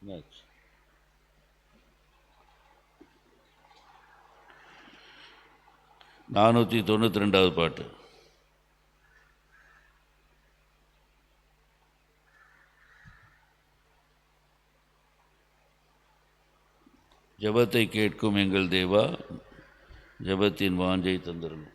Next. 492வது பாட்டு. ஜெபத்தை கேட்கும் எங்கள் தேவா, ஜெபத்தின் வாஞ்சை தந்திரணும்.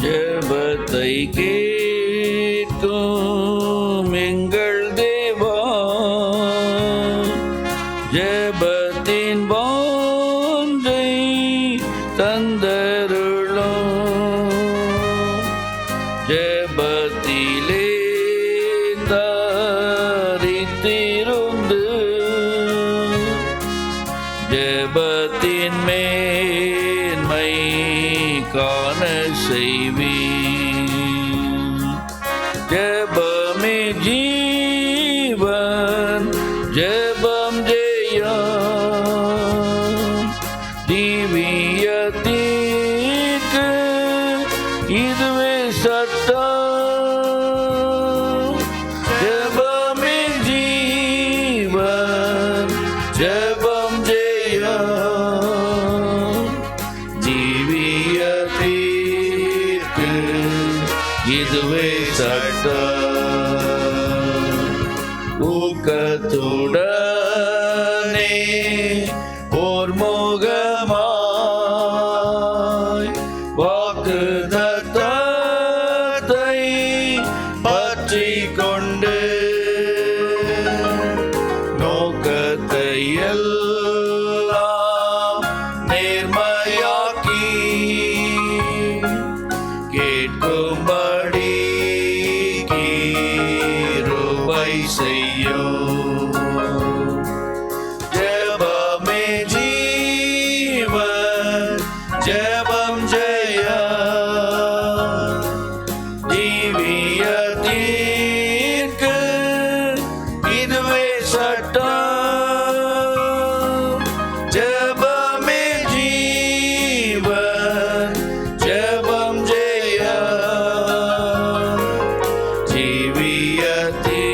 ஜெபத்தை கேட்கும் எங்கள் தேவா, ஜெபத்தின் வாஞ்சை தந்தருளும். ஜெபத்திலே தரித்திருந்து ஜெபத்தின் மேன்மை காண செய்வி. ஜெபமே ஜீவன், ஜெபம் ஜெயம், திவ்யத்திற்கு இதுவே சட்டம். ஜெபமே ஜீவன், ஜெபம் ஜெயம், திவ்யத்திற்கு இதுவே சட்டம். ஊக்கத்துடனே ஓர் முகமாய் வாக்குத்தத்தத்தை பற்றிக் கொண்டு நோக்கத்தை எல்லாம் நேர்மையாக்கி கேட்கும்படி கிருபை செய்யும். ஜெபமே ஜீவன், ஜெபம் ஜெயம், திவ்யத்திற்கு இதுவே சட்டம். ஜெபமே ஜீவன், ஜெபம் ஜெயம், திவ்யத்திற்கு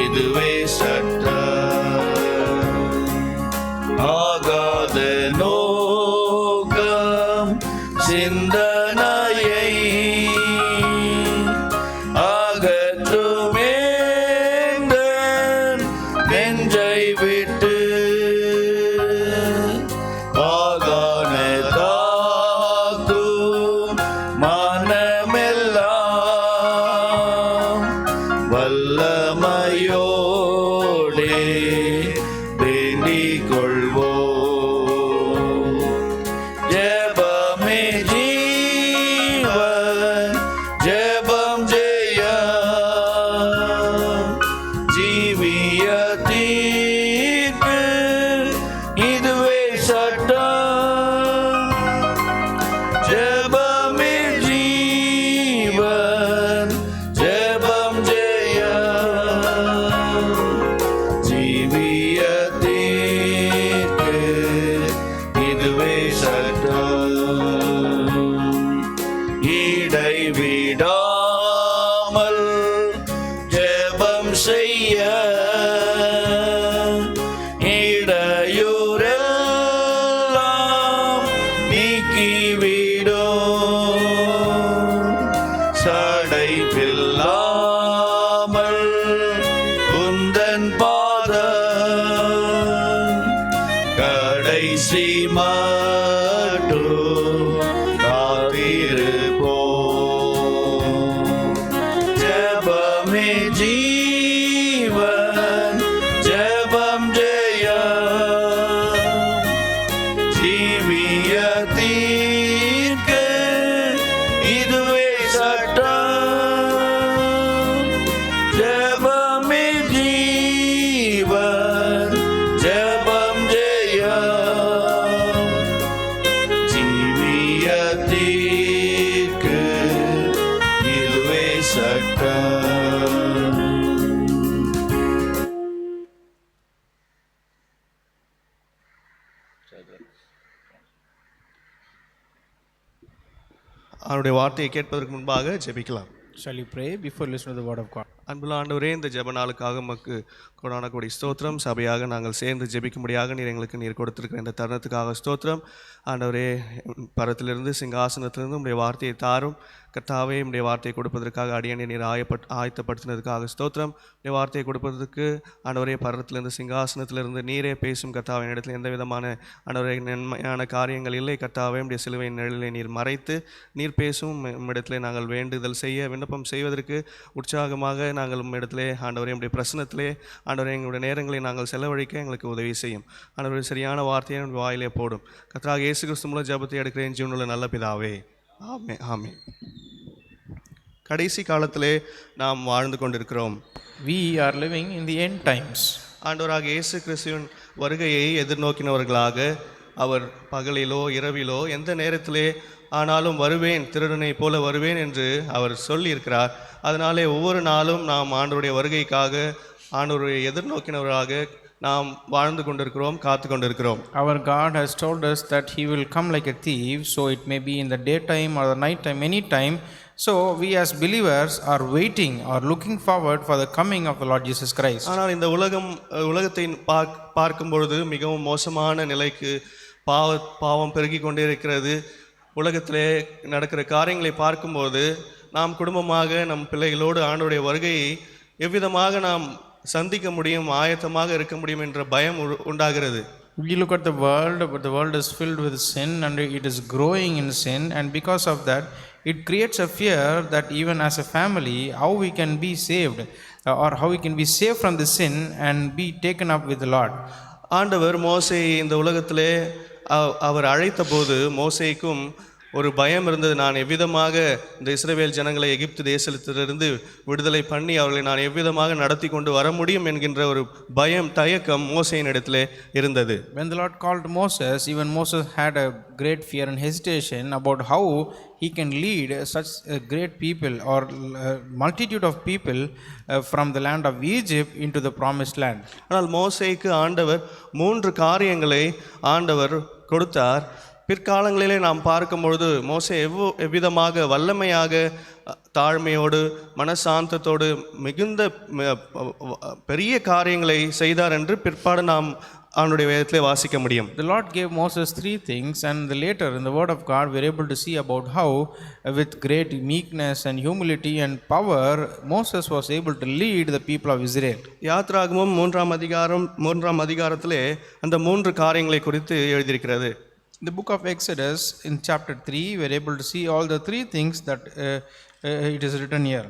இதுவே சட்டம். ஆகாத நோக்கம் சிந்தனையை அகற்றுமேந்தன் நெஞ்சை விட்டு ஆகான தாக்கும் மனமெல்லாம் வல்லமையோடே வேண்டிக் கொள்வோம். ஜெபமே ஜீவன், ஜெபம் ஜெயம், ஜீவியத்திற்கு இதுவே சட்டம். ஜெபமே ஜீவன், ஜெபம் ஜெயம், ஜீவியத்திற்கு இதுவே சட்டம். இடைவிடாமல் ஜெபம் செய்ய இடையூறெல்லாம் நீக்கிவிடும். சடைப்பில்லாமல் உந்தன் பாதம் கடை கடைசி மட்டும் காத்திருப்போம். ஜெபமே ஜீவன், ஜெபம் ஜெயம், ஜீவியத்திற்கு இதுவே சட்டம். ஜெபமே ஜீவன், ஜெபம் ஜெயம், ஜீவியத்திற்கு இதுவே சட்டம். அவருடைய வார்த்தையை கேட்பதற்கு முன்பாக ஜெபிக்கலாம். Shall you pray before listening to the word of God? அன்புள்ள ஆண்டவரே, இந்த ஜெப நாளுக்காக உமக்கு கொடான கூடிய ஸ்தோத்திரம். சபையாக நாங்கள் சேர்ந்து ஜெபிக்கும்படியாக நீர் கொடுத்திருக்கிற இந்த தருணத்துக்காக ஸ்தோத்திரம். ஆண்டவரே, பரத்திலிருந்து சிங்காசனத்திலிருந்து உடைய வார்த்தையை தாரும். கர்த்தாவே, உடைய வார்த்தையை கொடுப்பதற்காக அடியனை நீர் ஆயத்தப்படுத்தினதுக்காக ஸ்தோத்திரம். உடைய வார்த்தையை கொடுப்பதற்கு ஆண்டவரே, பரத்திலிருந்து சிங்காசனத்திலிருந்து நீரே பேசும். கர்த்தாவின் இடத்துல எந்த விதமான ஆண்டவரே நன்மையான காரியங்கள் இல்லை. கர்த்தாவே, உடைய சிலுவையின் நிழலை நீர் மறைத்து நீர் பேசும். இடத்துல நாங்கள் வேண்டுதல் செய்ய விண்ணப்பம் செய்வதற்கு உற்சாகமாக நாங்கள் இடத்திலே ஆண்டவரே உடைய பிரசனத்திலே ஆண்டவரே எங்களுடைய நேரங்களை நாங்கள் செலவழிக்க எங்களுக்கு உதவி செய்யும். ஆண்டவரே, சரியான வார்த்தையை வாயிலே போடும். கர்த்தராகிய இயேசு கிறிஸ்து மூலம் ஜெபத்தை எடுக்கிறேன் ஜீவனுள்ள நல்ல பிதாவே, ஆமென், ஆமென். கடைசி காலத்திலே நாம் வாழ்ந்து கொண்டிருக்கிறோம். We are living in the end times. ஆண்டவராகிய இயேசு கிறிஸ்துவின் வருகையை எதிர்நோக்கினவர்களாக அவர் பகலிலோ இரவிலோ எந்த நேரத்திலே ஆனாலும் வருவேன், திருடனை போல வருவேன் என்று அவர் சொல்லியிருக்கிறார். அதனாலே ஒவ்வொரு நாளும் நாம் ஆண்டவருடைய வருகைக்காக ஆண்டவருடைய எதிர்நோக்கினவர்களாக நாம் வாழ்ந்து கொண்டிருக்கிறோம், காத்து கொண்டிருக்கிறோம். Our God has told us that He will come like a thief, so it may be in the daytime or the night time, any time. So we as believers are waiting or looking forward for the coming of the Lord Jesus Christ. ஆனால் இந்த உலகத்தை பார்க்கும் பொழுது மிகவும் மோசமான நிலைக்கு பாவம் பெருகி கொண்டே இருக்கிறது. உலகத்திலே நடக்கிற காரியங்களை பார்க்கும்போது நாம் குடும்பமாக நம் பிள்ளைகளோடு ஆண்டவருடைய வருகையை எவ்விதமாக நாம் சந்திக்க முடியும், ஆயத்தமாக இருக்க முடியும் என்ற பயம் உண்டாகிறது. We look at the world, but the world is filled with sin and it is growing in sin, and because of that it creates a fear that even as a family how we can be saved or how we can be saved from the sin and be taken up with the Lord. ஆண்டவர் மோசேயை இந்த உலகத்திலே அவர் அழைத்த போது மோசேக்கும் ஒரு பயம் இருந்தது. நான் எவ்விதமாக இந்த இஸ்ரவேல் ஜனங்களை எகிப்து தேசத்திலிருந்து விடுதலை பண்ணி அவர்களை நான் எவ்விதமாக நடத்தி கொண்டு வர முடியும் என்கின்ற ஒரு பயம், தயக்கம் மோசேயின் இடத்திலே இருந்தது. When the Lord called Moses, even Moses had a great fear and hesitation about how he can lead such a great people or multitude of people from the land of Egypt into the promised land. ஆனால் மோசேக்கு ஆண்டவர் 3 காரியங்களை ஆண்டவர் கொடுத்தார். பிற்காலங்களிலே நாம் பார்க்கும்பொழுது மோசே எவ்விதமாக வல்லமையாக தாழ்மையோடு மனசாந்தத்தோடு மிகுந்த பெரிய காரியங்களை செய்தார் என்று பிற்பாடு நாம் அவனுடைய வேதத்திலே வாசிக்க முடியும். The Lord gave Moses 3 things, and later in the word of God we are able to see about how with great meekness and humility and power Moses was able to lead the people of Israel. யாத்ராகமம் 3ஆம் அதிகாரத்திலே அந்த 3 காரியங்களை குறித்து எழுதியிருக்கிறது. In the book of Exodus in chapter 3 we are able to see all the 3 things that it is written here.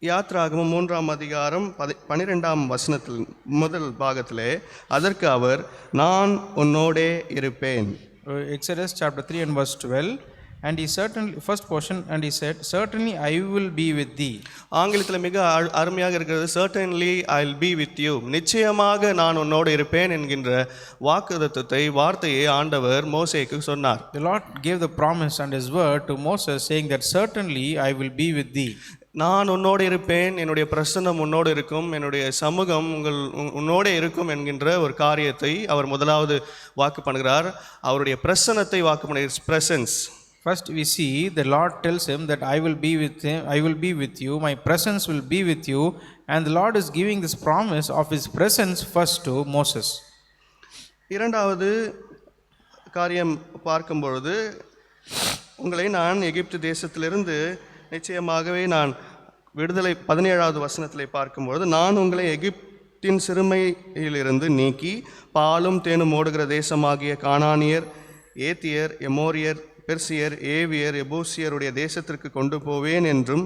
யாத்ராகமம் 3ஆம் அதிகாரம் 12ஆம் வசனத்தில் முதல் பாகத்திலே அதற்கு அவர் நான் உன்னோடே இருப்பேன். Exodus chapter 3 and verse 12, and he certainly, first portion, and he said certainly I will be with thee. ஆங்கிலத்தில் மிக அருமையாக இருக்கிறது. certainly I'll be with you, நிச்சயமாக நான் உன்னோடு இருப்பேன் என்கின்ற வார்த்தையை ஆண்டவர் மோசேக்கு சொன்னார். The Lord gave the promise and his word to Moses saying that certainly I will be with thee. நான் உன்னோடு இருப்பேன், என்னுடைய பிரசன்னம் உன்னோடு இருக்கும், என்னுடைய சமூகம் உன்னோடே இருக்கும் என்கின்ற ஒரு காரியத்தை அவர் முதலாவது வாக்கு பண்ணுகிறார். அவருடைய பிரசன்னத்தை வாக்கு பண்ணுகிறார், presence. First we see the Lord tells him that I will be with him, I will be with you, my presence will be with you, and the Lord is giving this promise of his presence first to Moses. இரண்டாவது காரியம் பார்க்கும் பொழுது உங்களை நான் எகிப்து தேசத்திலிருந்து நிச்சயமாகவே நான் விடுதலை 17வது வசனத்திலே பார்க்கும்பொழுது நான் உங்களை எகிப்தின் சிறுமையிலிருந்து நீக்கி பாலும் தேனும் ஓடுகிற தேசமாகிய கானானியர், ஏத்தியர், எமோரியர், பெர்சியர், ஏவியர், எபூசியருடைய தேசத்திற்கு கொண்டு போவேன் என்றும்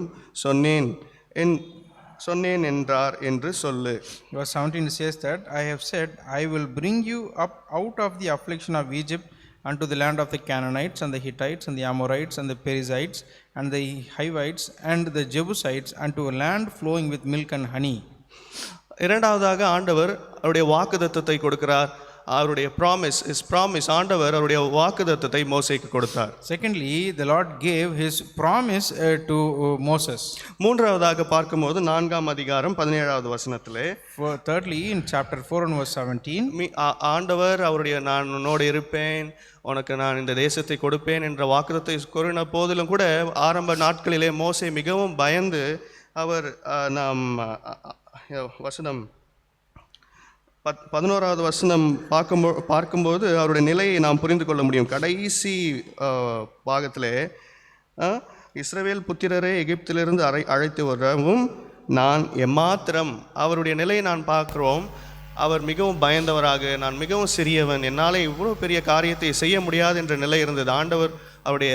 சொன்னேன் என்றார் என்று சொல்லு. Verse 17 says that, I have said, I will bring you up out of the affliction of Egypt unto the land of the Canaanites and the Hittites and the Amorites and the Perizzites and the Hivites and the Jebusites unto a land flowing with milk and honey. இரண்டாவதாக ஆண்டவர் அவருடைய வாக்குத்தத்தத்தை கொடுக்கிறார். அவருடைய promise ஆண்டவர் அவருடைய வாக்குத்தத்தத்தை மோசேக்கு கொடுத்தார். Secondly, the Lord gave his promise to Moses. மூன்றாவதாக பார்க்கும்போது 4ஆம் அதிகாரம் 17வது வசனத்திலே, Thirdly, in chapter 4 and verse 17, ஆண்டவர் அவருடைய நான் உன்னோடு இருப்பேன், உனக்கு நான் இந்த தேசத்தை கொடுப்பேன் என்ற வாக்குத்தத்தை கூறின போதிலும் கூட ஆரம்ப நாட்களிலே மோசே மிகவும் பயந்து அவர் வசனம் 11வது வசனம் பார்க்கும்போது அவருடைய நிலையை நாம் புரிந்து கொள்ள முடியும். கடைசி பாகத்திலே, இஸ்ரவேல் புத்திரரை எகிப்திலிருந்து அழைத்து வரவும் நான் எம்மாத்திரம், அவருடைய நிலையை நான் பார்க்கிறோம். அவர் மிகவும் பயந்தவராக, நான் மிகவும் சிறியவன், என்னால் இவ்வளோ பெரிய காரியத்தை செய்ய முடியாது என்ற நிலை இருந்தது. ஆண்டவர் அவருடைய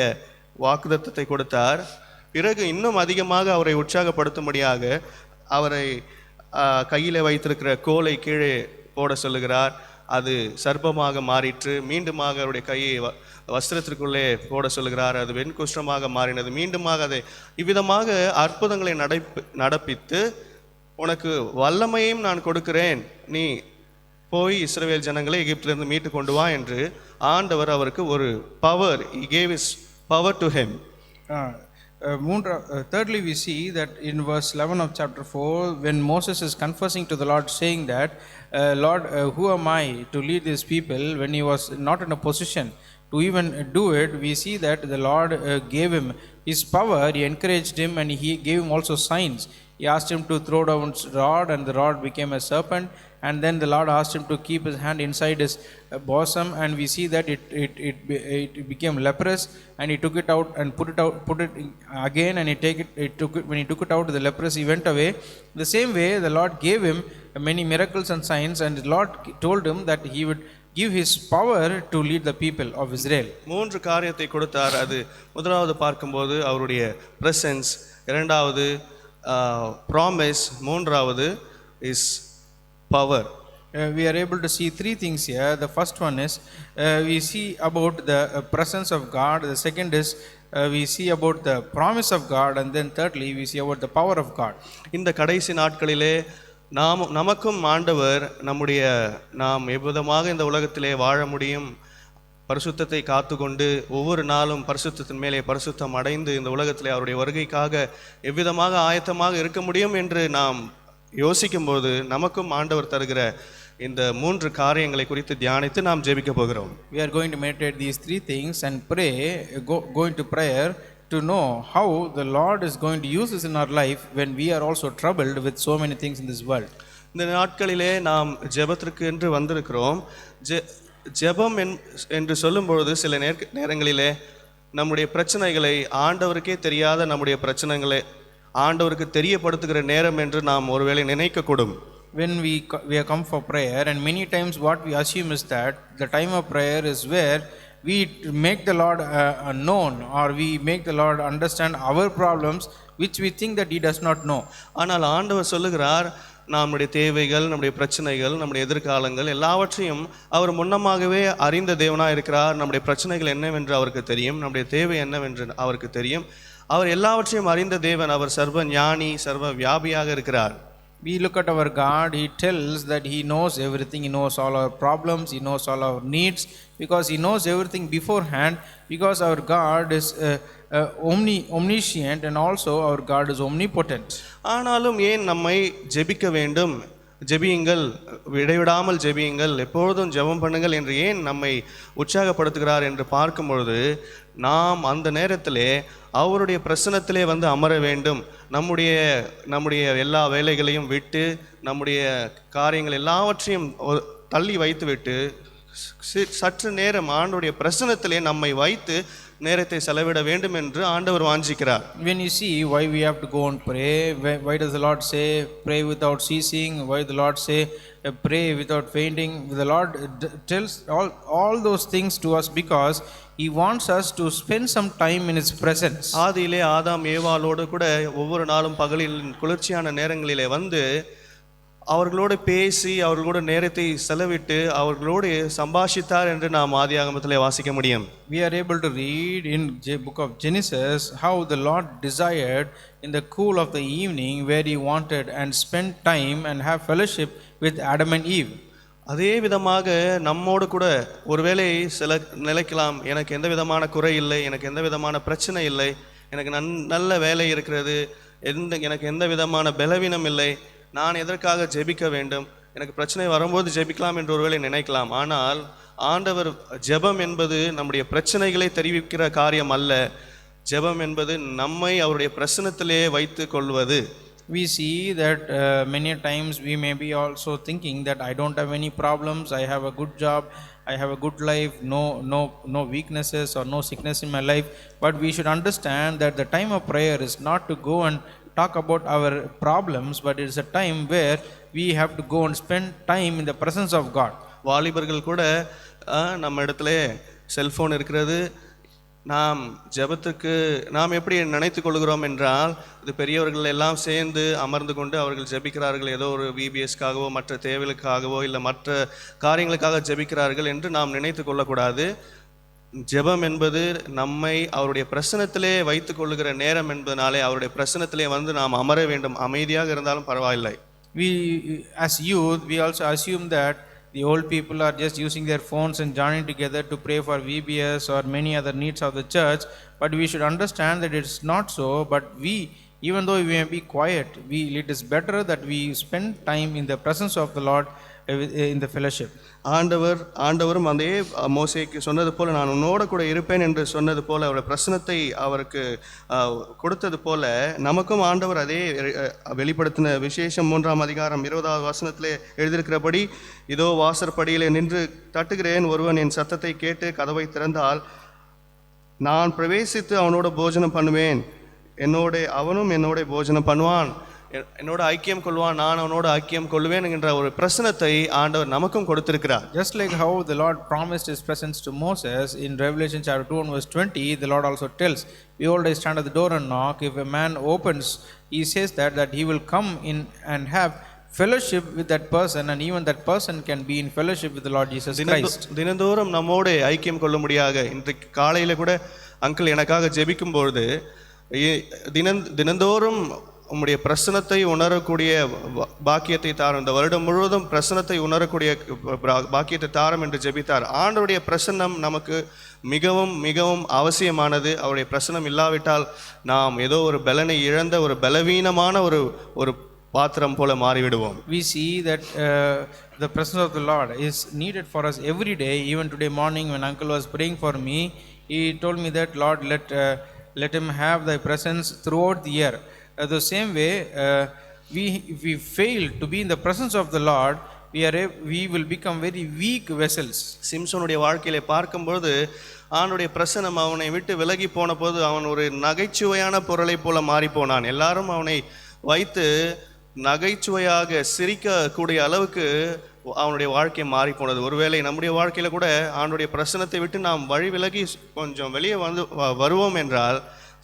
வாக்குத்தத்தத்தை கொடுத்தார். பிறகு இன்னும் அதிகமாக அவரை உற்சாகப்படுத்தும்படியாக அவரை கையில் வைத்திருக்கிற கோலை கீழே போட சொல்லுகிறார். அது சர்ப்பமாக மாறிற்று. மீண்டுமாக அவருடைய கையை வஸ்திரத்திற்குள்ளே போட சொல்லுகிறார். அது வெண்குஷ்டமாக மாறினது. மீண்டுமாக அதை இவ்விதமாக அற்புதங்களை நடப்பித்து உனக்கு வல்லமையும் நான் கொடுக்கிறேன், நீ போய் இஸ்ரவேல் ஜனங்களை எகிப்திலிருந்து மீட்டு கொண்டு வா என்று ஆண்டவர் அவருக்கு ஒரு power, he gave his power to him. Thirdly, we see that in verse 11 of chapter 4, when Moses is confessing to the Lord, saying that, Lord, who am I to lead these people, when he was not in a position to even do it, we see that the Lord gave him his power, he encouraged him, and he gave him also signs. He asked him to throw down his rod, and the rod became a serpent. And then the Lord asked him to keep his hand inside his bosom, and we see that it became leprous, and he took it out and put it again, and when he took it out, the leprosy went away. The same way the Lord gave him many miracles and signs, and the Lord told him that he would give his power to lead the people of Israel. மூன்று காரியத்தை கொடுத்தார். அது முதலாவது பார்க்கும்போது அவருடைய presence, இரண்டாவது promise, மூன்றாவது is power. We are able to see three things here. The first one is we see about the presence of God. The second is we see about the promise of God, and then thirdly we see about the power of God. இந்த கடைசி நாட்களிலே நமக்கும் ஆண்டவர் நாம் எவ்விதமாக இந்த உலகத்திலே வாழ முடியும், பரிசுத்தத்தை காத்துக்கொண்டு ஒவ்வொரு நாளும் பரிசுத்தத்தின் மேலே பரிசுத்தம் அடைந்து இந்த உலகத்திலே அவருடைய வருகைக்காக எவ்விதமாக ஆயத்தமாக இருக்க முடியும் என்று நாம் யோசிக்கும்போது நமக்கும் ஆண்டவர் தருகிற இந்த மூன்று காரியங்களை குறித்து தியானித்து நாம் ஜெபிக்க போகிறோம். We are going to meditate these three things and pray, go into prayer to know how the Lord is going to use this in our life when we are also troubled with so many things in this world. இந்த நாட்களிலே நாம் ஜெபத்திற்கு என்று வந்திருக்கிறோம். ஜெபம் என்று சொல்லும்பொழுது சில நேரங்களிலே நம்முடைய பிரச்சனைகளை ஆண்டவருக்கே தெரியாத நம்முடைய பிரச்சனைகளை ஆண்டவருக்கு தெரியப்படுத்துகிற நேரம் என்று நாம் ஒருவேளை நினைக்கக்கூடும். When we have come for prayer, and many times what we assume is that the time of prayer is where we make the Lord known, or we make the Lord understand our problems which we think that he does not know. ஆனால் ஆண்டவர் சொல்லுகிறார், நம்முடைய தேவைகள், நம்முடைய பிரச்சனைகள், நம்முடைய எதிர்காலங்கள் எல்லாவற்றையும் அவர் முன்னமாகவே அறிந்த தேவனாக இருக்கிறார். நம்முடைய பிரச்சனைகள் என்னவென்று அவருக்கு தெரியும், நம்முடைய தேவை என்னவென்று அவருக்கு தெரியும். அவர் எல்லாவற்றையும் அறிந்த தேவன். அவர் சர்வ ஞானி, சர்வ வியாபியாக இருக்கிறார். We look at our God, he tells that he knows everything, he knows all our problems, he knows all our needs, because he knows everything beforehand, because our God is omniscient, and also our God is omnipotent. ஆனாலும் ஏன் நம்மை ஜெபிக்க வேண்டும், ஜெபியுங்கள், இடைவிடாமல் ஜெபியுங்கள், எப்பொழுதும் ஜெபம் பண்ணுங்கள் என்று ஏன் நம்மை உற்சாகப்படுத்துகிறார் என்று பார்க்கும்பொழுது நாம் அந்த நேரத்திலே அவருடைய பிரசன்னத்திலே வந்து அமர வேண்டும். நம்முடைய எல்லா வேலைகளையும் விட்டு, நம்முடைய காரியங்கள் எல்லாவற்றையும் தள்ளி வைத்துவிட்டு, சற்று நேரம் ஆண்டவருடைய பிரசன்னத்திலே நம்மை வைத்து நேரத்தை செலவிட வேண்டும் என்று ஆண்டவர் வாஞ்சிக்கிறார். When you see why we have to go and pray, why does the Lord say pray without ceasing, why the Lord say pray without fainting, the Lord tells all those things to us because he wants us to spend some time in his presence. ஆதியிலே ஆதாம் ஏவாளோடு கூட ஒவ்வொரு நாளும் பகலில் குளிர்ச்சியான நேரங்களிலே வந்து அவர்களோடு பேசி அவர்களோடு நேரத்தை செலவிட்டு அவர்களோடு சம்பாஷித்தார் என்று நாம் ஆதியாகமத்திலே வாசிக்க முடியும். We are able to read in book of Genesis how the Lord desired in the cool of the evening where he wanted and spend time and have fellowship with Adam and Eve. அதே விதமாக நம்மோடு கூட ஒருவேளை சில நிலைக்கலாம், எனக்கு எந்த விதமான குறை இல்லை, எனக்கு எந்த விதமான பிரச்சனை இல்லை, எனக்கு நல்ல வேலை இருக்கிறது, எனக்கு எந்த விதமான பலவீனம் இல்லை, நான் எதற்காக ஜெபிக்க வேண்டும், எனக்கு பிரச்சனை வரும்போது ஜெபிக்கலாம் என்று ஒருவேளை நினைக்கலாம். ஆனால் ஆண்டவர் ஜெபம் என்பது நம்முடைய பிரச்சனைகளை தெரிவிக்கிற காரியம் அல்ல. ஜெபம் என்பது நம்மை அவருடைய பிரசன்னத்திலே வைத்து கொள்வது. We see that many times we may be also thinking that I don't have any problems, I have a good job, I have a good life, no weaknesses or no sickness in my life. But we should understand that the time of prayer is not to go and talk about our problems, but it is a time where we have to go and spend time in the presence of God. வாலிபர்கள் கூட நம்ம இடத்துல cellphone இருக்கிறது, நாம் ஜெபத்துக்கு நாம் எப்படி நினைத்து கொள்கிறோம் என்றால் இது பெரியவர்கள் எல்லாம் சேர்ந்து அமர்ந்து கொண்டு அவர்கள் ஜெபிக்கிறார்கள், ஏதோ ஒரு விபிஎஸ்க்காகவோ மற்ற தேவைகளுக்காகவோ இல்லை மற்ற காரியங்களுக்காக ஜெபிக்கிறார்கள் என்று நாம் நினைத்து கொள்ளக்கூடாது. ஜெபம் என்பது நம்மை அவருடைய பிரசன்னத்திலே வைத்து கொள்ளுகிற நேரம் என்பதனாலே அவருடைய பிரசன்னத்திலே வந்து நாம் அமர வேண்டும். அமைதியாக இருந்தாலும் பரவாயில்லை. We as youth we also assume that the old people are just using their phones and joining together to pray for VBS or many other needs of the church, but we should understand that it's not so. But we, even though we may be quiet, it is better that we spend time in the presence of the Lord in the fellowship. ஆண்டவரும் அதே மோசேக்கு சொன்னது போல நான் உன்னோட கூட இருப்பேன் என்று சொன்னது போல அவருடைய பிரசன்னத்தை அவருக்கு கொடுத்தது போல நமக்கும் ஆண்டவர் அதே வெளிப்படுத்தின விசேஷம் 3ஆம் அதிகாரம் 20வது வசனத்திலே எழுதியிருக்கிறபடி, இதோ வாசற்படியிலே நின்று தட்டுகிறேன், ஒருவன் என் சத்தத்தை கேட்டு கதவை திறந்தால் நான் பிரவேசித்து அவனோட போஜனம் பண்ணுவேன், அவனும் என்னோட போஜனம் பண்ணுவான், என்னோட ஐக்கியம் கொள்வான், நான் அவனோட ஐக்கியம் கொள்வேன் என்கிற ஒரு பிரசன்னத்தை ஆண்டவர் நமக்கும் கொடுத்திருக்கிறார். Just like how the Lord promised his presence to Moses in Revelation chapter 2 and verse 20, the Lord also tells, behold, I stand at the door and knock, if a man opens, he says that he will come in and have fellowship with that person, and even that person can be in fellowship with the Lord Jesus Christ. தினந்தோறும் நம்மோடு ஐக்கியம் கொள்ள முடியாக இன்றைக்கு காலையில கூட uncle எனக்காக ஜெபிக்கும் பொழுது தினந்தோறும் உம்முடைய பிரசன்னத்தை உணரக்கூடிய பாக்கியத்தை தாரும், இந்த வருடம் முழுவதும் பிரசன்னத்தை உணரக்கூடிய பாக்கியத்தை தாரும் என்று ஜெபித்தார். ஆண்டவருடைய பிரசன்னம் நமக்கு மிகவும் மிகவும் அவசியமானது. அவருடைய பிரசன்னம் இல்லாவிட்டால் நாம் ஏதோ ஒரு பலனை இழந்த ஒரு பலவீனமான ஒரு பாத்திரம் போல மாறிவிடுவோம். We see that the presence of the Lord is needed for us every day. Even today morning when uncle was praying for me, he told me that Lord, let him have thy presence throughout the year. The same way, if we fail to be in the presence of the Lord, we will become very weak vessels. சிம்சோனுடைய வாழ்க்கையிலே பார்க்கும்போது ஆண்டவருடைய பிரசன்னம் அவனை விட்டு விலகி போன போது அவன் ஒரு நகைச்சுவையான பொருளை போல மாறி போனான். எல்லாரும் அவனை வைத்து நகைச்சுவையாக சிரிக்கக்கூடிய அளவுக்கு அவனுடைய வாழ்க்கை மாறி போனது. ஒருவேளை நம்முடைய வாழ்க்கையில கூட ஆண்டவருடைய பிரசன்னத்தை விட்டு நாம் வழி விலகி கொஞ்சம் வெளியே வருவோம் என்றால்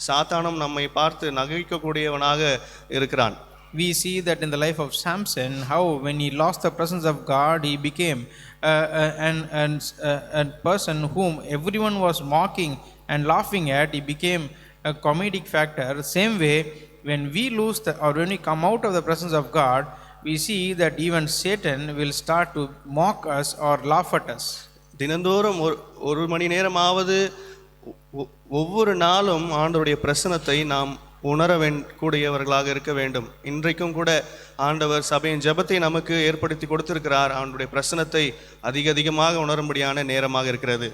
சாத்தானும் நம்மை பார்த்து நகைக்கக்கூடியவனாக இருக்கிறான். We see that in the life of Samson, how when he lost the presence of God, he became a person whom everyone was mocking and laughing at. He became a comedic factor. Same way, when we lose or when we come out of the presence of God, we see that even Satan will start to mock us or laugh at us. தினந்தோறும் ஒரு மணி நேரமாவது ஒவ்வொரு நாளும் ஆண்டவருடைய பிரசன்னத்தை நாம் உணரக்கூடியவர்களாக இருக்க வேண்டும். இன்றைக்கும் கூட ஆண்டவர் சபையின் ஜெபத்தை நமக்கு ஏற்படுத்தி கொடுத்திருக்கிறார். ஆண்டவருடைய பிரசன்னத்தை அதிகமாக உணரும்படியான நேரமாக இருக்கிறது.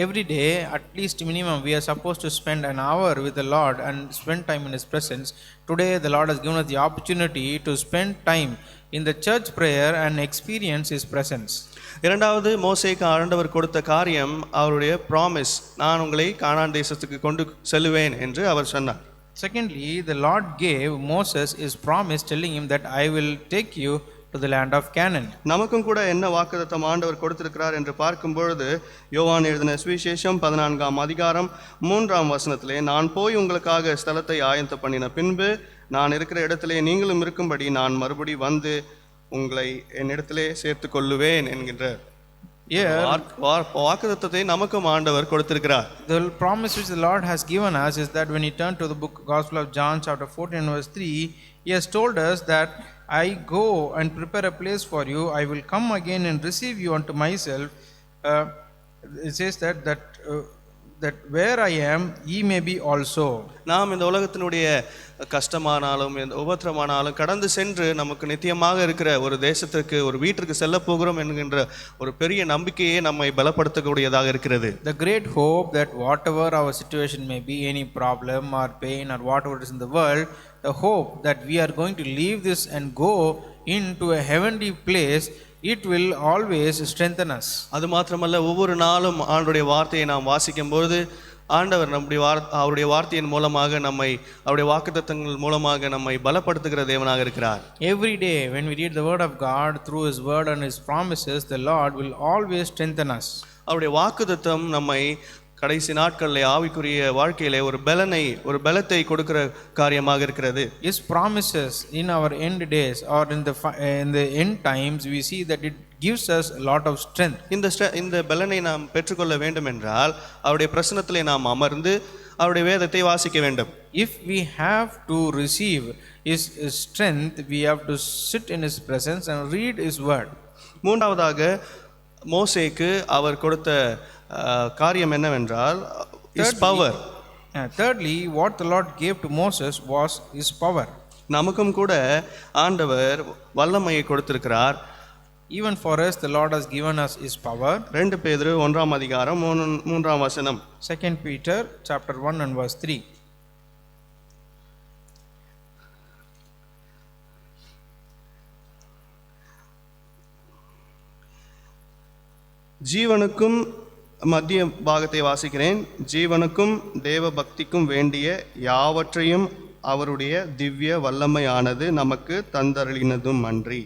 Every day, at least minimum, we are supposed to spend an hour with the Lord and spend time in his presence. Today the Lord has given us the opportunity to spend time in the church prayer and experience his presence. இரண்டாவது மோசேக்கு ஆண்டவர் கொடுத்த காரியம் அவருடைய promise, நான் உங்களை கானான் தேசத்துக்கு கொண்டு செல்லுவேன் என்று அவர் சொன்னார். Secondly, the Lord gave Moses his promise, telling him that I will take you to the land of Canaan. நமக்கும் கூட என்ன வாக்குத்தத்தம் ஆண்டவர் கொடுத்திருக்கிறார் என்று பார்க்கும் பொழுது யோவான் எழுதின சுவிசேஷம் 14ஆம் அதிகாரம் 3ஆம் வசனத்திலே, நான் போய் உங்களுக்காக ஸ்தலத்தை ஆயத்த பண்ணின பின்பு நான் இருக்கிற இடத்திலே நீங்களும் இருக்கும்படி நான் மறுபடி வந்து உங்களை என்னிடத்திலே சேர்த்து கொள்ளுவேன் என்கின்ற வாக்குத்தத்தத்தை நமக்கும் ஆண்டவர் கொடுத்திருக்கிறார். The promise which the Lord has given us is that when you turn to the book Gospel of John chapter 14 verse 3, he has told us that I go and prepare a place for you, I will come again and receive you unto myself. It says that where I am ye may be also. நாம் இந்த உலகத்தினுடைய கஷ்டமானாலும் இந்த உபத்திரமானாலும் கடந்து சென்று நமக்கு நித்தியமாக இருக்கிற ஒரு தேசத்திற்கு, ஒரு வீட்டிற்கு செல்ல போகிறோம் என்கின்ற ஒரு பெரிய நம்பிக்கையே நம்மை பலப்படுத்தக்கூடியதாக இருக்கிறது. The great hope that whatever our situation may be, any problem or pain or whatever is in the world, the hope that we are going to leave this and go into a heavenly place, it will always strengthen us. அது மாத்திரமல்ல, ஒவ்வொரு நாளும் ஆண்டவருடைய வார்த்தையை நாம் வாசிக்கும்போது ஆண்டவர் அவருடைய வார்த்தையின் மூலமாக நம்மை, அவருடைய வாக்குத்தத்தங்கள் மூலமாக நம்மை பலப்படுத்துகிற தேவனாக இருக்கிறார். Every day when we read the word of God through his word and his promises, the Lord will always strengthen us. அவருடைய வாக்குத்தத்தம் நம்மை கடைசி நாட்களிலே ஆவிக்குரிய வாழ்க்கையிலே ஒரு பலத்தை கொடுக்கிற காரியமாக இருக்கிறது. His promises in our end days or in the end times, we see that it gives us a lot of strength. இந்த பலனை நாம் பெற்றுக்கொள்ள வேண்டும் என்றால் அவருடைய பிரசன்னத்திலே நாம் அமர்ந்து அவருடைய வேதத்தை வாசிக்க வேண்டும். If we have to receive his strength, we have to sit in his presence and read his word. மூன்றாவதாக மோசேக்கு அவர் கொடுத்த காரியம் என்னவென்றால் his power. Thirdly, what the Lord gave to Moses was his power. நமக்கும் கூட ஆண்டவர் வல்லமையை கொடுத்திருக்கிறார். Even for us the Lord has given us his power. 2 பேதுரு 1ஆம் அதிகாரம் 3ஆம் வசனம். 2 Peter chapter 1 and verse 3. ஜீவனுக்கும் மத்திய பாகத்தை வாசிக்கிறேன். ஜீவனுக்கும் தேவ பக்திக்கும் வேண்டிய யாவற்றையும் அவருடைய திவ்ய வல்லமையானது நமக்கு தந்தருளினதும் அன்றி.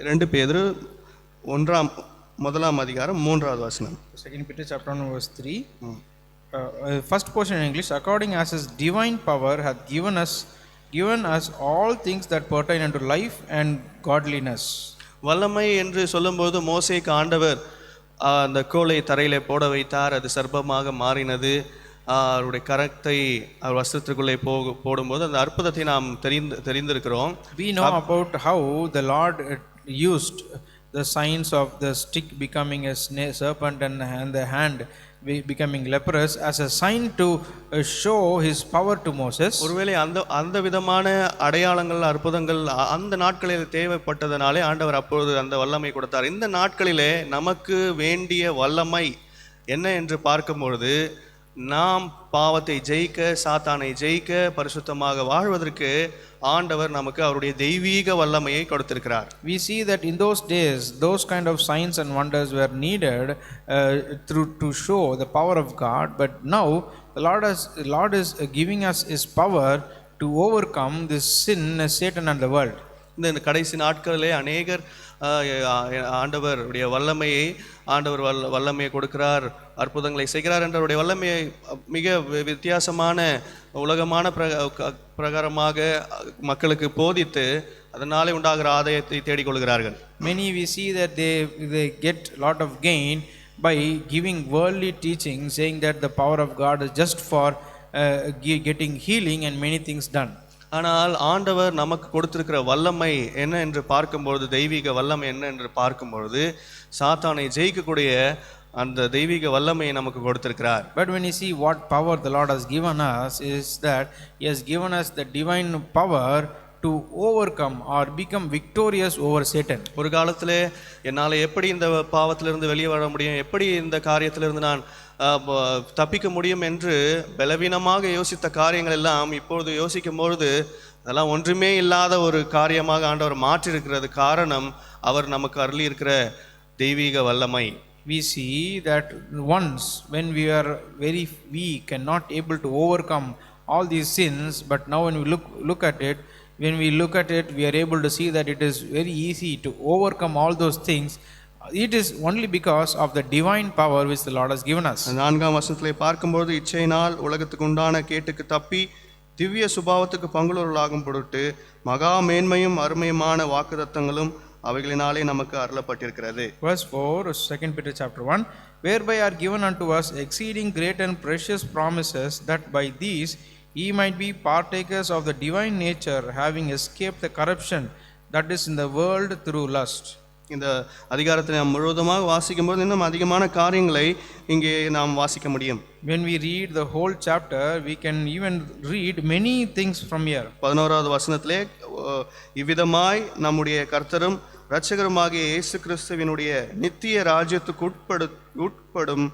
2 பேதுரு 1ஆம் அதிகாரம் 3ஆவது வசனம். 2 Peter chapter 1 verse 3. First portion in English, according as his divine power hath given us all things that pertain unto life and godliness. வல்லமை என்று சொல்லும்போது மோசேக்கு ஆண்டவர் அந்த கோலை தரையிலே போட வைத்தார், அது சர்ப்பமாக மாறினது. அவருடைய கரத்தை அவர் வஸ்திரத்திற்குள்ளே போடும்போது அந்த அற்புதத்தை நாம் தெரிந்திருக்கிறோம். We know about how the Lord used the signs of the stick becoming a serpent and the hand becoming leprous as a sign to show his power to Moses. ஒருவேளை அந்த விதமான அடையாளங்கள், அற்புதங்கள் அந்த நாட்களில் தேவைப்பட்டதனாலே ஆண்டவர் அப்பொழுது அந்த வல்லமை கொடுத்தார். இந்த நாட்களிலே நமக்கு வேண்டிய வல்லமை என்ன என்று பார்க்கும்பொழுது, நாம் பாவத்தை ஜெயிக்க, சாத்தானை ஜெயிக்க, பரிசுத்தமாக வாழ்வதற்கு ஆண்டவர் நமக்கு அவருடைய தெய்வீக வல்லமையை கொடுத்திருக்கிறார். We see that in those days those kind of signs and wonders were needed to show the power of God, but now the Lord is giving us his power to overcome this sin, Satan and the world. இந்த கடைசி நாட்களிலே அநேகர் ஆண்டவருடைய வல்லமையை கொடுக்கிறார், அற்புதங்களை செய்கிறார் என்ற அவருடைய வல்லமையை மிக வித்தியாசமான உலகமான பிரகாரமாக மக்களுக்கு போதித்து அதனாலே உண்டாகிற ஆதாயத்தை தேடிக்கொள்கிறார்கள். Many we see that they get lot of gain by giving worldly teaching, saying that the power of God is just for getting healing and many things done. ஆனால் ஆண்டவர் நமக்கு கொடுத்திருக்கிற வல்லமை என்ன என்று பார்க்கும்பொழுது, தெய்வீக வல்லமை என்ன என்று பார்க்கும்பொழுது, சாத்தானை ஜெயிக்கக்கூடிய அந்த தெய்வீக வல்லமையை நமக்கு கொடுத்திருக்கிறார். But when you see what power the Lord has given us, is that he has given us the divine power to overcome or become victorious over Satan. ஒரு காலத்திலே என்னால் எப்படி இந்த பாவத்திலிருந்து வெளியே வர முடியும், எப்படி இந்த காரியத்திலிருந்து நான் தப்பிக்க முடியும் என்று பலவீனமாக யோசித்த காரியங்கள் எல்லாம் இப்பொழுது யோசிக்கும் பொழுது அதெல்லாம் ஒன்றுமே இல்லாத ஒரு காரியமாக ஆண்டவர் மாற்றிருக்கிறது காரணம் அவர் நமக்கு அருளி இருக்கிற தெய்வீக வல்லமை. We see that once when we are very weak and not able to overcome all these sins, but now when we look at it, we are able to see that it is very easy to overcome all those things. It is only because of the divine power which the Lord has given us. 4ஆம் வசனத்திலே பார்க்கும்போது இச்சையினால் உலகத்துக்கு உண்டான கேட்டுக்கு தப்பி திவ்ய சுபாவத்துக்கு பங்குள்ளவர்களாகும் பொருட்டு மகா மேன்மையும் அருமையுமான வாக்குத்தத்தங்களும் அவைகளினாலே நமக்கு அருளப்பட்டிருக்கிறது. Verse 4, 2 Peter chapter 1, whereby are given unto us exceeding great and precious promises, that by these ye might be partakers of the divine nature, having escaped the corruption that is in the world through lust. இந்த அதிகாரத்தை நாம் முழுவதுமாக வாசிக்கும்போது இன்னும் அதிகமான காரியங்களை இங்கே நாம் வாசிக்க முடியும். When we read the whole chapter, we can even read many things from here. 11வது வசனத்திலே இவ்விதமாய் நம்முடைய கர்த்தரும் இரட்சகருமாகிய இயேசு கிறிஸ்துவினுடைய நித்திய ராஜ்யத்துக்கு உட்படும்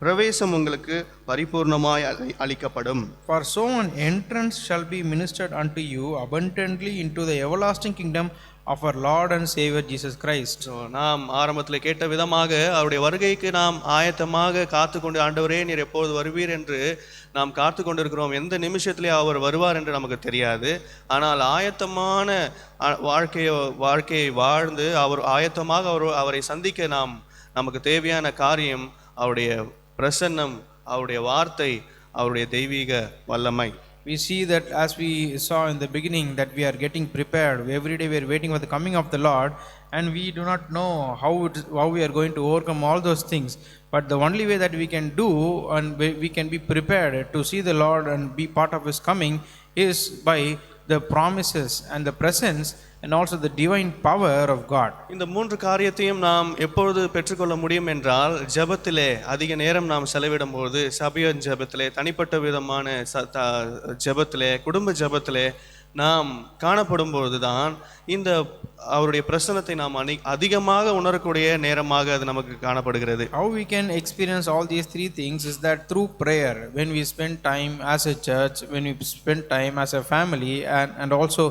பிரவேசம் உங்களுக்கு பரிபூர்ணமாய் அளிக்கப்படும். For so an entrance shall be ministered unto you abundantly into the everlasting kingdom of our Lord and Savior Jesus Christ. நாம் ஆரம்பத்தில் கேட்ட விதமாக அவருடைய வருகைக்கு நாம் ஆயத்தமாக காத்து கொண்டு, ஆண்டவரே நீர் எப்போது வருவீர் என்று நாம் காத்து கொண்டிருக்கிறோம். எந்த நிமிஷத்திலே அவர் வருவார் என்று நமக்கு தெரியாது. ஆனால் ஆயத்தமான வாழ்க்கையை வாழ்ந்து அவர் ஆயத்தமாக அவரை சந்திக்க நமக்கு தேவையான காரியம் அவருடைய பிரசன்னம், அவருடைய வார்த்தை, அவருடைய தெய்வீக வல்லமை. We see that as we saw in the beginning that we are getting prepared. Every day we are waiting for the coming of the Lord, and we do not know how we are going to overcome all those things. But the only way that we can do and we can be prepared to see the Lord and be part of His coming is by the promises and the presence and also the divine power of God. இந்த மூன்று காரியத்தையும் நாம் எப்பொழுது பெற்றுக்கொள்ள முடியும் என்றால், ஜெபத்திலே அதிக நேரம் நாம் செலவிடும்போது, சபையின் ஜெபத்திலே, தனிப்பட்ட விதமான ஜெபத்திலே, குடும்ப ஜெபத்திலே நாம் காணப்படும் பொழுதுதான் இந்த அவருடைய பிரசன்னத்தை நாம் அதிகமாக உணரக்கூடிய நேரமாக அது நமக்கு காணப்படுகிறது. How we can experience all these three things is that through prayer. When we spend time as a church, when we spend time as a family, and also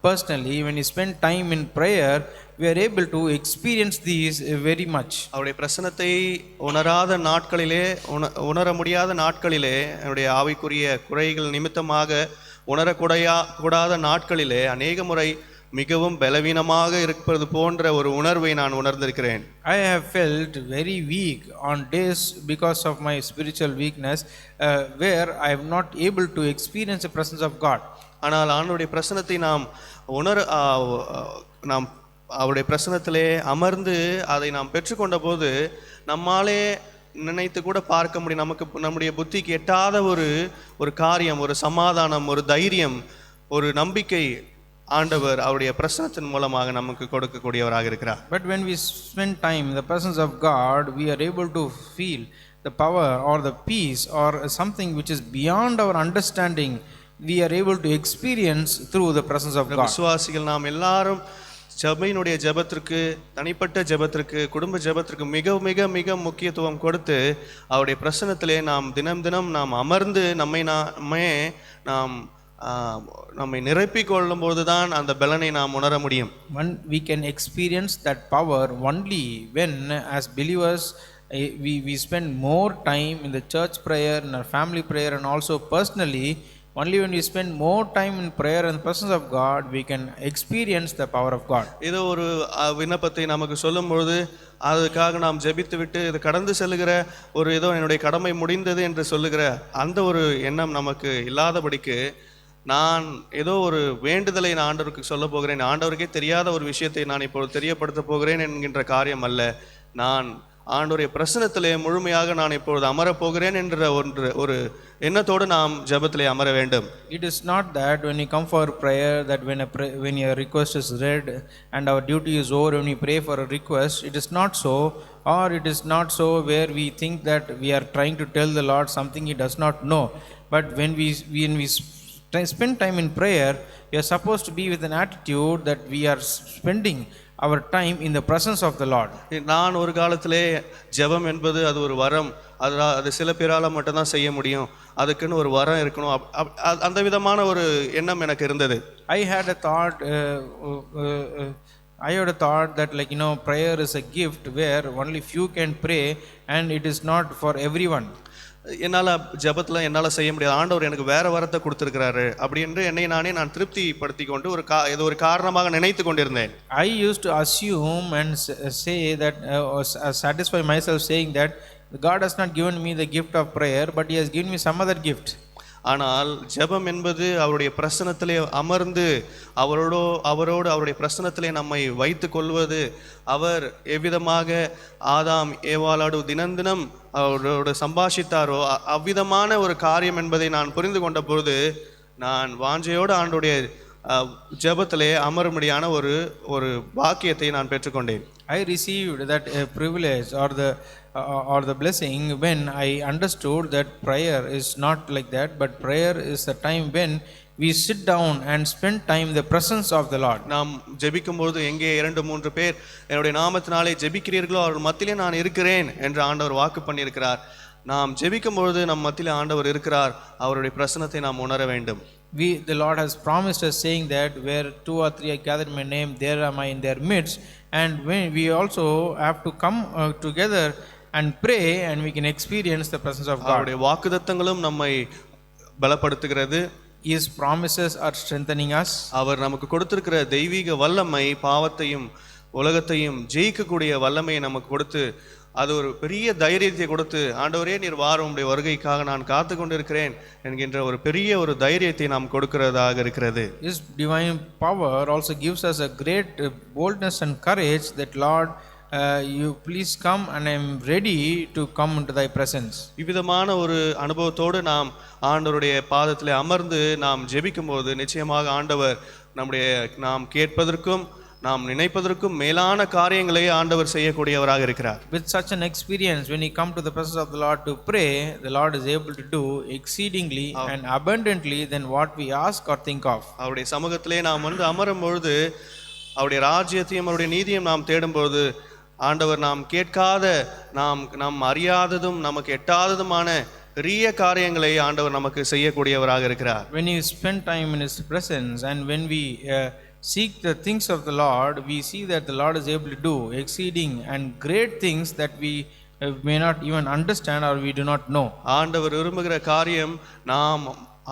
personally, when we spend time in prayer, we are able to experience these very much. அவருடைய பிரசன்னத்தை உணராத நாட்களிலே, உணர முடியாத நாட்களிலே, அவருடைய ஆவிக்குரிய குறைகள் நிமித்தமாக உணரக்கூடாத நாட்களிலே அநேக முறை மிகவும் பலவீனமாக இருப்பது போன்ற ஒரு உணர்வை நான் உணர்ந்திருக்கிறேன். I have felt very weak on days because of my spiritual weakness, where I am not able to experience the presence of God. ஆனால் ஆண்டவருடைய பிரசன்னத்தை நாம் அவருடைய பிரசன்னத்திலே அமர்ந்து அதை நாம் பெற்றுக்கொண்ட போது நம்மாலே நினைத்து கூட பார்க்க முடியும், நம்முடைய புத்திக்கு எட்டாத ஒரு காரியம், ஒரு சமாதானம், ஒரு தைரியம், ஒரு நம்பிக்கை ஆண்டவர் அவருடைய பிரசன்னத்தின் மூலமாக நமக்கு கொடுக்கக்கூடியவராக இருக்கிறார். But when we spend time in the presence of God, we are able to feel the power or the peace or something which is beyond our understanding. We are able to experience through the presence of God. விசுவாசிகள் நாம் எல்லாரும் சபையினுடைய ஜெபத்திற்கு, தனிப்பட்ட ஜெபத்திற்கு, குடும்ப ஜெபத்திற்கு மிக மிக மிக முக்கியத்துவம் கொடுத்து அவருடைய பிரசன்னத்திலே நாம் தினம் நாம் அமர்ந்து நம்மை நிரப்பிக் கொள்ளும் போதுதான் அந்த பலனை நாம் உணர முடியும். When we can experience that power only when as believers we spend more time in the church prayer, in our family prayer, and also personally. Only when we spend more time in prayer and the presence of God, we can experience the power of God. ஏதோ ஒரு விண்ணப்பத்தை நமக்கு சொல்லும்போது அதுக்காக நாம் ஜெபித்து விட்டு இது கடந்து செல்லுகிற ஏதோ என்னுடைய கடமை முடிந்தது என்று சொல்லுகிற அந்த ஒரு எண்ணம் நமக்கு இல்லாதபடிக்கு, நான் ஏதோ ஒரு வேண்டுதலை நான் ஆண்டவருக்கு சொல்ல போகிறேன், ஆண்டவருக்கே தெரியாத ஒரு விஷயத்தை நான் இப்பொழுது தெரியப்படுத்த போகிறேன் என்கின்ற காரியம் அல்ல. நான் ஆண்டவருடைய பிரசன்னத்திலே முழுமையாக நான் இப்பொழுது அமரப்போகிறேன் என்ற ஒரு எண்ணத்தோடு நாம் ஜெபத்திலே அமர வேண்டும். It is not that when you come for prayer, that when your request is read and our duty is over, when we pray for a request, it is not so. Or it is not so where we think that we are trying to tell the Lord something He does not know. But when we spend time in prayer, we are supposed to be with an attitude that we are spending our time in the presence of the Lord. நான் ஒரு காலத்திலே ஜெபம் என்பது அது ஒரு வரம், அது சில பேரால் மட்டும்தான் செய்ய முடியும், அதுக்குன்னு ஒரு வரம் இருக்கணும், அந்த விதமான ஒரு எண்ணம் எனக்கு இருந்தது. I had a thought that, like, prayer is a gift where only few can pray and it is not for everyone. என்னால் ஜெபத்தில் என்னால் செய்ய முடியாது, ஆண்டவர் எனக்கு வேற வரத்தை கொடுத்துருக்கிறாரு அப்படின்னு என்னை நானே நான் திருப்திப்படுத்தி கொண்டு ஏதோ ஒரு காரணமாக நினைத்து கொண்டிருந்தேன். I used to assume and say that, satisfy myself saying that God has not given me the gift of prayer, but He has given me some other gift. ஆனால் ஜெபம் என்பது அவருடைய பிரசன்னத்திலே அமர்ந்து அவரோடு அவருடைய பிரசன்னத்திலே நம்மை வைத்து கொள்வது, அவர் எவ்விதமாக ஆதாம் ஏவாளோடு தினம் அவரோடு சம்பாஷித்தாரோ அவ்விதமான ஒரு காரியம் என்பதை நான் புரிந்து கொண்ட பொழுது நான் வாஞ்சையோடு ஆண்டுடைய ஜெபத்திலே அமரும்படியான ஒரு பாக்கியத்தை நான் பெற்றுக்கொண்டேன். I received that privilege or the blessing when I understood that prayer is not like that, but prayer is the time when we sit down and spend time in the presence of the Lord. நாம் ஜெபிக்கும்போது எங்கே 2-3 பேர் என்னுடைய நாமத்தினாலே ஜெபிக்கிறீர்களோ அவர் மத்தியிலே நான் இருக்கிறேன் என்று ஆண்டவர் வாக்கு பண்ணியிருக்கிறார். நாம் ஜெபிக்கும்போது நம் மத்தியிலே ஆண்டவர் இருக்கிறார், அவருடைய பிரசன்னத்தை நாம் உணர வேண்டும். The Lord has promised us, saying that where 2 or 3 are gathered in my name, there am I in their midst. And when we also have to come together and pray, and we can experience the presence of God. அவருடைய வாக்குத்தத்தங்களும் நம்மை பலப்படுத்துகிறது. His promises are strengthening us. அவர் நமக்கு கொடுத்திருக்கிற தெய்வீக வல்லமை பாவத்தையும் உலகத்தையும் ஜெயிக்கக்கூடிய வல்லமையை நமக்கு கொடுத்து அது ஒரு பெரிய தைரியத்தை கொடுத்து, ஆண்டவரே நீர் வாரும் உம்முடைய வருகைக்காக நான் காத்து கொண்டிருக்கிறேன் என்கின்ற ஒரு பெரிய ஒரு தைரியத்தை நாம் கொடுக்கிறதாக இருக்கிறது. His divine power also gives us a great boldness and courage that, Lord, you please come and I am ready to come into thy presence. இவ்விதமான ஒரு அனுபவத்தோடு நாம் ஆண்டவருடைய பாதத்திலே அமர்ந்து நாம் ஜெபிக்கும்போது நிச்சயமாக ஆண்டவர் நாம் கேட்பதற்கும் நாம் நினைப்பதற்கும் மேலான காரியங்களை ஆண்டவர் செய்யக்கூடியவராக இருக்கிறார். With such an experience, when you come to the presence of the Lord to pray, the Lord is able to do exceedingly and abundantly than what we ask or think of. அவருடைய சமூகத்திலே நாம் வந்து அமரும் பொழுது அவருடைய ராஜ்யத்தையும் அவருடைய நீதியும் நாம் தேடும்போது ஆண்டவர் நாம் கேட்காத நாம் அறியாததும் நமக்கு எட்டாததுமான பெரிய காரியங்களை ஆண்டவர் நமக்கு செய்யக்கூடியவராக இருக்கிறார். When you spend time in His presence and when we seek the things of the Lord, we see that the Lord is able to do exceeding and great things that we may not even understand or we do not know. ஆண்டவர் விரும்புகிற காரியம் நாம்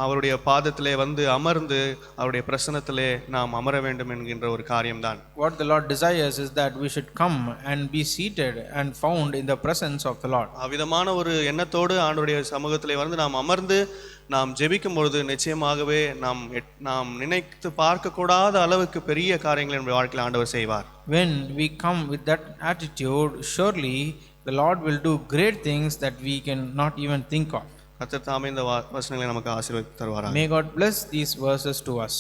அவருடைய பாதத்திலே வந்து அமர்ந்து அவருடைய பிரசன்னத்திலே நாம் அமர வேண்டும் என்கின்ற ஒரு காரியம்தான். What the Lord desires is that we should come and be seated and found in the presence of the Lord. அவ்விதமான ஒரு எண்ணத்தோடு ஆண்டவருடைய சமூகத்திலே வந்து நாம் அமர்ந்து நாம் ஜெபிக்கும் பொழுது நிச்சயமாகவே நாம் நினைத்து பார்க்கக்கூடாத அளவுக்கு பெரிய காரியங்களை நம்முடைய வாழ்க்கையில் ஆண்டவர் செய்வார். When we come with that attitude, surely the Lord will do great things that we can not even think of. கர்த்தர் தாமே இந்த வசனங்களை நமக்கு ஆசீர்வதித்து தருவாராக. May God bless these verses to us.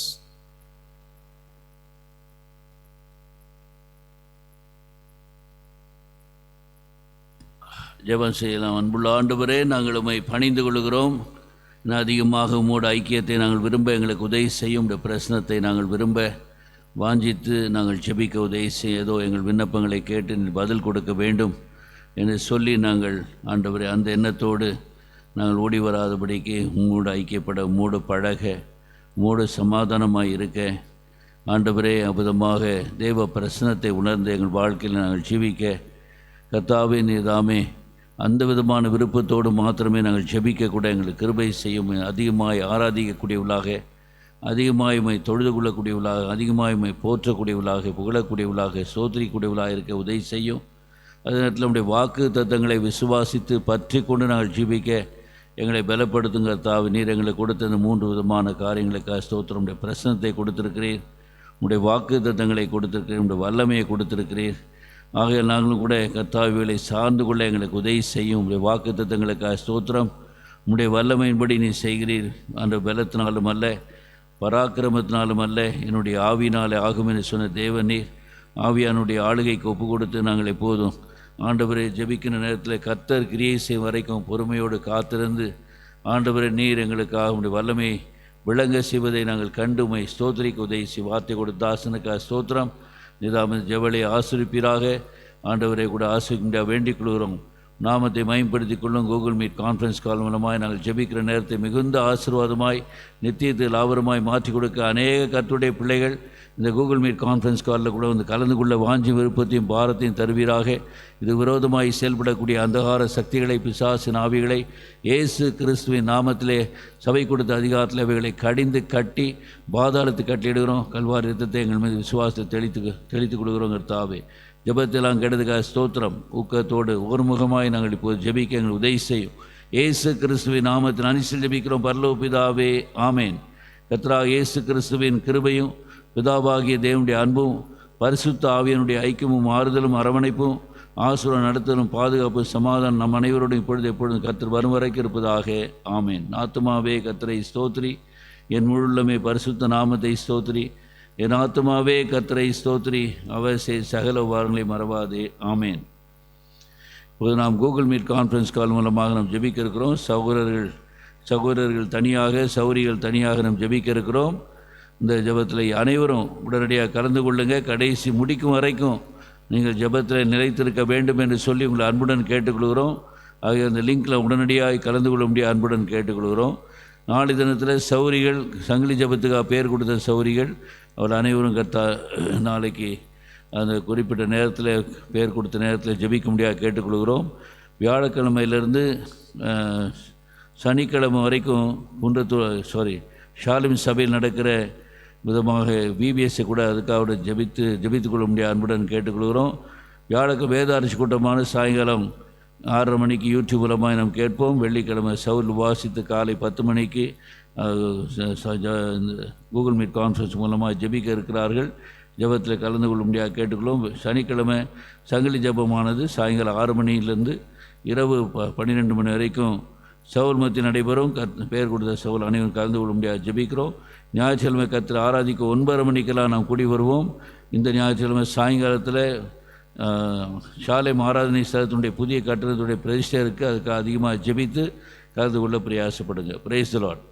ஜெபம் செய்யலாம். அன்புள்ள ஆண்டவரே, நாங்கள் உம்மை பணிந்து கொள்கிறோம். இன்னும் அதிகமாக உம்மோட ஐக்கியத்தை நாங்கள் விரும்ப எங்களுக்கு உதவி செய்யும். உடைய பிரசனத்தை நாங்கள் விரும்ப வாஞ்சித்து நாங்கள் ஜெபிக்க உதவி செய்ய, ஏதோ எங்கள் விண்ணப்பங்களை கேட்டு நீ பதில் கொடுக்க வேண்டும் என்று சொல்லி நாங்கள் ஆண்டவரே அந்த எண்ணத்தோடு நாங்கள் ஓடி வராதபடிக்கு உம்மோடு ஐக்கியப்பட, உம்மோடு பழக, உம்மோடு சமாதானமாக இருக்க ஆண்டவரே அபுதமாக தேவ பிரசனத்தை உணர்ந்து எங்கள் வாழ்க்கையில் நாங்கள் ஜீவிக்க கர்த்தாவே நீதாமே அந்த விதமான விருப்பத்தோடு மாத்திரமே நாங்கள் ஜெபிக்கக்கூட எங்களுக்கு கிருபை செய்யும். அதிகமாய் ஆராதிக்கக்கூடியவளாக, அதிகமாய் உம்மை தொழுது கொள்ளக்கூடியவளாக, அதிகமாய் உம்மை போற்றக்கூடியவளாக, புகழக்கூடியவளாக, சோதரிக்கூடியவளாக இருக்க உதவி செய்யும். அதே நேரத்தில் நம்முடைய வாக்கு தத்தங்களை விசுவாசித்து பற்றி கொண்டு நாங்கள் ஜீவிக்க எங்களை பலப்படுத்துங்க. கர்த்தாவே நீர் எங்களுக்கு கொடுத்த இந்த 3 விதமான காரியங்களுக்காக ஸ்தோத்திரம். உடைய பிரசனத்தை கொடுத்திருக்கிறீர், உடைய வாக்கு தத்தங்களை கொடுத்திருக்கிறீர், உடைய வல்லமையை கொடுத்திருக்கிறீர். ஆகையால் நாங்களும் கூட கர்த்தாவிகளை சார்ந்து கொள்ள எங்களுக்கு உதவி செய்யும். உடைய வாக்கு தத்தங்களுக்காக ஸ்தோத்திரம். உடைய வல்லமையின்படி நீ செய்கிறீர். அந்த பலத்தினாலும் அல்ல, பராக்கிரமத்தினாலும் அல்ல, என்னுடைய ஆவியினாலே ஆகும் என்று சொன்ன தேவநீர் ஆவியானுடைய ஆளுகைக்கு ஒப்பு கொடுத்து நாங்கள் எப்போதும் ஆண்டவரை ஜெபிக்கிற நேரத்தில் கர்த்தர் கிரியை செய்யும் வரைக்கும் பொறுமையோடு காத்திருந்து ஆண்டவரை நீர் எங்களுக்காக உடைய வல்லமை விளங்க செய்வதை நாங்கள் கண்டு உம்மை ஸ்தோத்திரிக்க உதவி வார்த்தை கொடுத்த தாசனுக்காக ஸ்தோத்திரம். நிதாம ஜெபலை ஆசிரிப்பீராக. ஆண்டவரை கூட ஆசிரிக்க வேண்டிக் கொள்கிறோம். நாமத்தை மயம்படுத்திக் கொள்ளும். கூகுள் மீட் கான்ஃபரன்ஸ் கால் மூலமாய் நாங்கள் ஜெபிக்கிற நேரத்தை மிகுந்த ஆசீர்வாதமாய் நித்தியத்தில் லாபரமாய் மாற்றி கொடுக்க அநேக கர்த்தருடைய பிள்ளைகள் இந்த கூகுள் மீட் கான்ஃபரன்ஸ் காலில் கூட வந்து கலந்து கொள்ள வாஞ்சி விருப்பத்தையும் பாரத்தையும் தருவீராக. இது விரோதமாய் செயல்படக்கூடிய அந்தகார சக்திகளை, பிசாசின் ஆவிகளை இயேசு கிறிஸ்துவின் நாமத்திலே சபை கொடுத்த அதிகாரத்தில் அவைகளை கடிந்து கட்டி பாதாளத்துக்கு கட்டிடுகிறோம். கல்வாரி யுத்தத்தை எங்கள் மீது விசுவாசத்தை தெளித்து கொடுக்குறோம். கர்த்தாவே, ஜெபத்தெல்லாம் கெடுதுக்காக ஸ்தோத்திரம். ஊக்கத்தோடு ஒருமுகமாய் நாங்கள் இப்போது ஜெபிக்க எங்கள் உதவி செய்யும். இயேசு கிறிஸ்துவின் நாமத்தின் அனுசரித்து ஜெபிக்கிறோம். பரலோக பிதாவே, ஆமேன். கர்த்தராகிய இயேசு கிறிஸ்துவின் கிருபையும் பிதாவாகிய தேவனுடைய அன்பும் பரிசுத்த ஆவியனுடைய ஐக்கியமும் ஆறுதலும் அரவணைப்பும் ஆசீர்வாதம் நடத்தலும் பாதுகாப்பு சமாதானம் நம் அனைவரோடும் இப்பொழுது எப்பொழுதும் கர்த்தர் வரும் வரைக்கும் இருப்பதாக. ஆமேன். ஆத்துமாவே கர்த்தரை ஸ்தோத்திரி, என் முழுள்ளமே பரிசுத்த நாமத்தை ஸ்தோத்திரி. என் ஆத்துமாவே கர்த்தரை ஸ்தோத்திரி, அவர் சகல உபகாரங்களை மறவாதே. ஆமேன். இப்போது நாம் கூகுள் மீட் கான்ஃபரன்ஸ் கால் மூலமாக நாம் ஜெபிக்க இருக்கிறோம். சகோதரர்கள் தனியாக, சௌரிகள் தனியாக நாம் ஜெபிக்க இருக்கிறோம். இந்த ஜெபத்தில் அனைவரும் உடனடியாக கலந்து கொள்ளுங்கள். கடைசி முடிக்கும் வரைக்கும் நீங்கள் ஜெபத்தில் நிலைத்திருக்க வேண்டும் என்று சொல்லி உங்களை அன்புடன் கேட்டுக்கொள்கிறோம். ஆகிய அந்த லிங்கில் உடனடியாக கலந்து கொள்ள முடிய அன்புடன் கேட்டுக்கொள்கிறோம். நாளை தினத்தில் சௌரிகள், சங்கிலி ஜெபத்துக்காக பேர் கொடுத்த சௌரிகள் அவர் அனைவரும் நாளைக்கு அந்த குறிப்பிட்ட நேரத்தில் பேர் கொடுத்த நேரத்தில் ஜெபிக்க முடியாது கேட்டுக்கொள்கிறோம். வியாழக்கிழமையிலிருந்து சனிக்கிழமை வரைக்கும் ஷாலிம் சபையில் நடக்கிற விதமாக விபிஎஸ்ஸை கூட அதுக்காக ஜெபித்து கொள்ள முடியாது அன்புடன் கேட்டுக்கொள்கிறோம். வியாழக்கிழமை வேதாரிசி கூட்டமான சாயங்காலம் 6:30 மணிக்கு யூடியூப் மூலமாக நாம் கேட்போம். வெள்ளிக்கிழமை சவுல் வாசித்து காலை 10 மணிக்கு கூகுள் மீட் கான்ஃபரன்ஸ் மூலமாக ஜெபிக்க இருக்கிறார்கள். ஜெபத்தில் கலந்து கொள்ள முடியாது கேட்டுக்கொள்ளும். சனிக்கிழமை சங்கிலி ஜெபமானது சாயங்காலம் 6 மணியிலிருந்து இரவு 12 மணி வரைக்கும் சவுல் மத்தி நடைபெறும். பெயர் கொடுத்த சவுல் அனைவரும் கலந்து கொள்ள முடியாது ஜெபிக்கிறோம். ஞாயிற்றுக்கிழமை கர்த்தர் ஆராதிக்க 9:30 மணிக்கெல்லாம் நாம் கூடி வருவோம். இந்த ஞாயிற்றுக்கிழமை சாயங்காலத்தில் ஷாலேம் ஆராதனை ஸ்தலத்தினுடைய புதிய கட்டணத்துடைய பிரதிஷ்டை இருக்குது. அதுக்கு அதிகமாக ஜெபித்து கலந்து கொள்ள பிரயாசப்படுங்க. Praise the Lord.